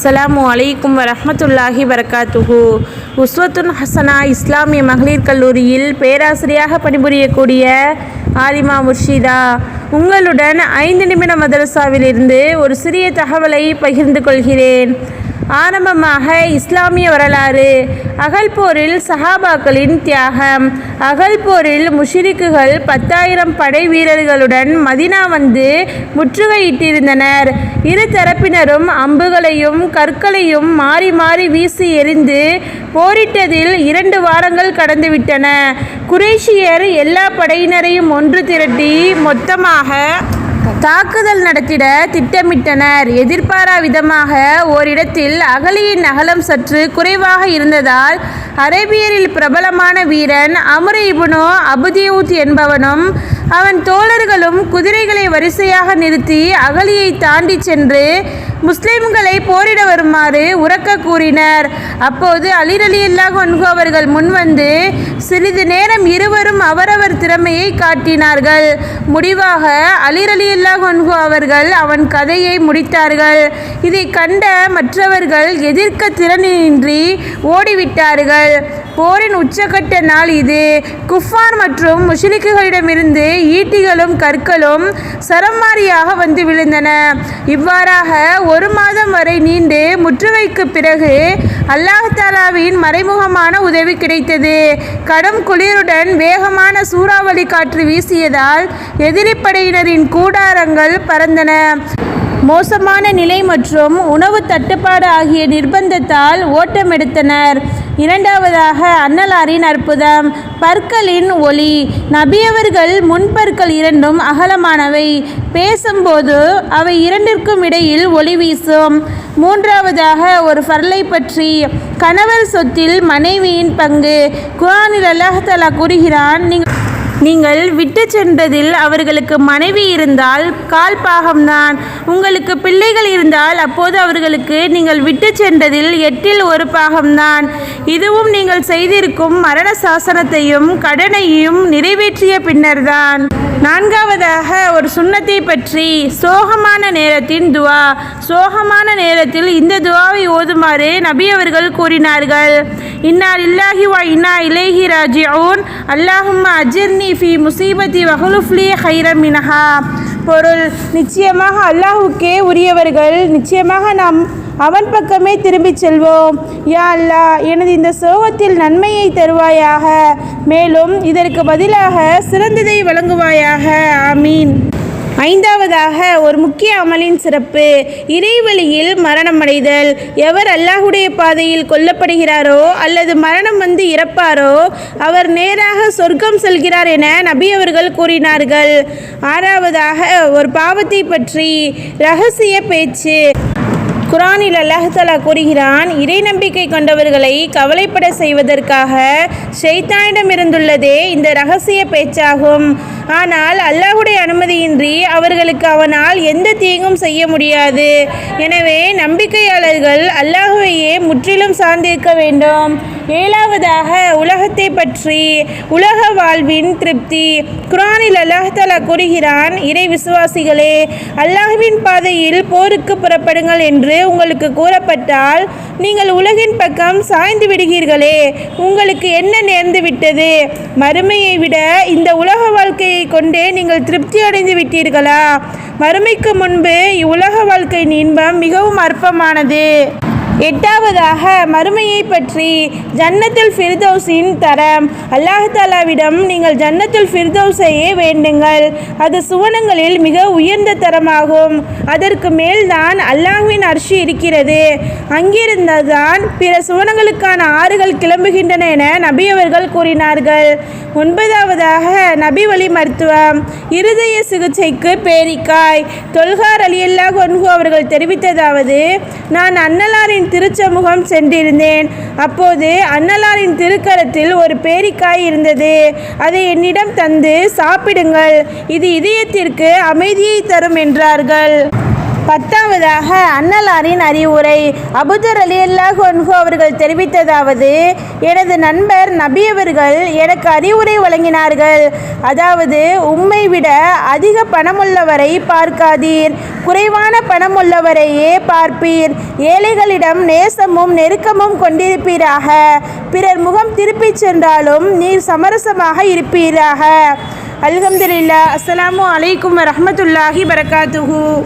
அஸ்ஸலாமு அலைக்கும் வரஹ்மத்துல்லாஹி வரகாத்துஹு. உஸ்வத்துன் ஹசனா இஸ்லாமிய மகளிர் கல்லூரியில் பேராசிரியராக பணிபுரியக்கூடிய ஆலிமா முர்ஷிதா உங்களுடன் 5 நிமிட மதரசாவிலிருந்து ஒரு சிறிய தகவலை பகிர்ந்து கொள்கிறேன். ஆரம்பமாக இஸ்லாமிய வரலாறு. அகழ்போரில் சஹாபாக்களின் தியாகம். அகழ்போரில் முஷ்ரிக்குகள் 10,000 படை வீரர்களுடன் மதினா வந்து முற்றுகையிட்டிருந்தனர். இரு தரப்பினரும் அம்புகளையும் கற்களையும் மாறி மாறி வீசி எறிந்து போரிட்டதில் 2 வாரங்கள் கடந்துவிட்டன. குறைஷியர் எல்லா படையினரையும் ஒன்று திரட்டி மொத்தமாக தாக்குதல் நடத்திட திட்டமிட்டனர். எதிர்பாரா விதமாக ஓரிடத்தில் அகழியின் அகலம் சற்று குறைவாக இருந்ததால் அரேபியரில் பிரபலமான வீரன் அம்ர் இப்னு அபுதியூத் என்பவனும் அவன் தோழர்களும் குதிரைகளை வரிசையாக நிறுத்தி அகழியை தாண்டி சென்று முஸ்லிம்களை போரிட வருமாறு உரக்க கூறினர். அப்போது அலி ரலியல்லாஹு அன்ஹு அவர்கள் முன்வந்து சிறிது நேரம் இருவரும் அவரவர் திறமையை காட்டினார்கள். முடிவாக அலி ரலியல்லாஹு அன்ஹு அவர்கள் அவன் கதையை முடித்தார்கள். இதை கண்ட மற்றவர்கள் எதிர்க்க திறனின்றி ஓடிவிட்டார்கள். போரின் உச்சக்கட்ட நாள் இது. குஃபார் மற்றும் முஷ்ரிக்குகளிடமிருந்து ஈட்டிகளும் கற்களும் சரமாரியாக வந்து விழுந்தன. இவ்வாறாக 1 மாதம் வரை நீண்டு முற்றுகைக்கு பிறகு அல்லாஹ் தஆலாவின் மறைமுகமான உதவி கிடைத்தது. கடும் குளிருடன் வேகமான சூறாவளி காற்று வீசியதால் எதிரி படையினரின் கூடாரங்கள் பறந்தன. மோசமான நிலை மற்றும் உணவு தட்டுப்பாடு ஆகிய நிர்பந்தத்தால் ஓட்டமெடுத்தனர். இரண்டாவதாக அன்னலாரின் அற்புதம். பற்களின் ஒளி. நபியவர்கள் முன்பற்கள் 2 அகலமானவை. பேசும்போது அவை 2ற்கும் இடையில் ஒளி வீசும். மூன்றாவதாக ஒரு ஃபர்லை பற்றி. கணவர் சொத்தில் மனைவியின் பங்கு. குர்ஆனில் அல்லாஹ் தஆலா கூறுகிறான், நீங்கள் விட்டு சென்றதில் அவர்களுக்கு மனைவி இருந்தால் 1/4 பாகம்தான். உங்களுக்கு பிள்ளைகள் இருந்தால் அப்போது அவர்களுக்கு நீங்கள் விட்டு சென்றதில் 8ல் 1 பாகம்தான். இதுவும் நீங்கள் செய்திருக்கும் மரண சாசனத்தையும் கடனையும் நிறைவேற்றிய பின்னர்தான். நான்காவதாக ஒரு சுன்னத்தை பற்றி. சோகமான நேரத்தின் துவா. சோகமான நேரத்தில் இந்த துவாவை ஓதுமாறு நபி அவர்கள் கூறினார்கள். இன்னா லில்லாஹி வ இன்னா இலைஹி ராஜிஊன். அல்லாஹும்ம அஜிர்னி ஃபி முசீபத்தி வஹ்லுஃப்லி ஹைரம் மின்ஹா. பொருள்: நிச்சயமாக அல்லாஹுக்கே உரியவர்கள். நிச்சயமாக நாம் அவன் பக்கமே திரும்பிச் செல்வோம். யா அல்லாஹ், எனது இந்த சோகத்தில் நன்மையை தருவாயாக, மேலும் இதற்கு பதிலாக சிறந்ததை வழங்குவாயாக. ஆமீன். ஐந்தாவதாக ஒரு முக்கிய அமலின் சிறப்பு. இறைவழியில் மரணமடைதல். எவர் அல்லாஹுடைய பாதையில் கொல்லப்படுகிறாரோ அல்லது மரணம் வந்து இறப்பாரோ அவர் நேராக சொர்க்கம் செல்கிறார் என நபி அவர்கள் கூறினார்கள். ஆறாவதாக ஒரு பாவத்தை பற்றி. இரகசிய பேச்சு. குர்ஆனில் அல்லாஹ் தஆலா கூறுகிறான், இறை நம்பிக்கை கொண்டவர்களை கவலைப்பட செய்வதற்காக ஷைத்தானிடமிருந்துள்ளதே இந்த இரகசிய பேச்சாகும். ஆனால் அல்லாஹுடைய அனுமதியின்றி அவர்களுக்கு அவனால் எந்த தீங்கும் செய்ய முடியாது. எனவே நம்பிக்கையாளர்கள் அல்லாஹுவையே முற்றிலும் சார்ந்திருக்க வேண்டும். ஏழாவதாக உலகத்தை பற்றி. உலக வாழ்வின் திருப்தி. குர்ஆனில் அல்லாஹ் தஆலா கூறுகிறான், இறை விசுவாசிகளே, அல்லாஹ்வின் பாதையில் போருக்கு புறப்படுங்கள் என்று உங்களுக்கு கூறப்பட்டால் நீங்கள் உலகின் பக்கம் சாய்ந்து விடுகிறீர்களே, உங்களுக்கு என்ன நேர்ந்து விட்டது? மறுமையை விட இந்த உலக வாழ்க்கையை கொண்டே நீங்கள் திருப்தி அடைந்து விட்டீர்களா? மறுமைக்கு முன்பு இவ்வுலக வாழ்க்கையின் இன்பம் மிகவும் அற்பமானது. எட்டாவதாக மறுமையை பற்றி. ஜன்னத்துல் ஃபிர்தௌஸின் தரம். அல்லாஹ் தஆலாவிடம் நீங்கள் ஜன்னத்துல் ஃபிர்தௌஸையே வேண்டுங்கள். அது சுவனங்களில் மிக உயர்ந்த தரமாகும். அதற்கு மேல்தான் அல்லாஹ்வின் அர்ஷ் இருக்கிறது. அங்கிருந்துதான் பிற சுவனங்களுக்கான ஆறுகள் கிளம்புகின்றன என நபி அவர்கள் கூறினார்கள். ஒன்பதாவதாக நபி வழி மருத்துவம். இருதய சிகிச்சைக்கு பேரிக்காய். தொல்கார் ரலியல்லாஹு அன்ஹு அவர்கள் தெரிவித்ததாவது, நான் அன்னலாரின் திருச்சமூகம் சென்றிருந்தேன். அப்போது அன்னலாரின் திருக்கரத்தில் ஒரு பேரிக்காய் இருந்தது. அதை என்னிடம் தந்து சாப்பிடுங்கள், இது இதயத்திற்கு அமைதியை தரும் என்றார்கள். 10வதாக அன்னலாரின் அறிவுரை. அபூதர் ரலியல்லாஹு அன்ஹு அவர்கள் தெரிவித்ததாவது, எனது நண்பர் நபி அவர்கள் எனக்கு அறிவுரை வழங்கினார்கள். அதாவது, உம்மை விட அதிக பணமுள்ளவரை பார்க்காதீர், குறைவான பணமுள்ளவரையே பார்ப்பீர். ஏழைகளிடம் நேசமும் நெருக்கமும் கொண்டிருப்பீராக. பிறர் முகம் திருப்பிச் சென்றாலும் நீர் சமரசமாக இருப்பீராக. அல்ஹம்துலில்லாஹ். அஸ்ஸலாமு அலைக்கும் வரஹ்மத்துல்லாஹி பரகாத்துஹு.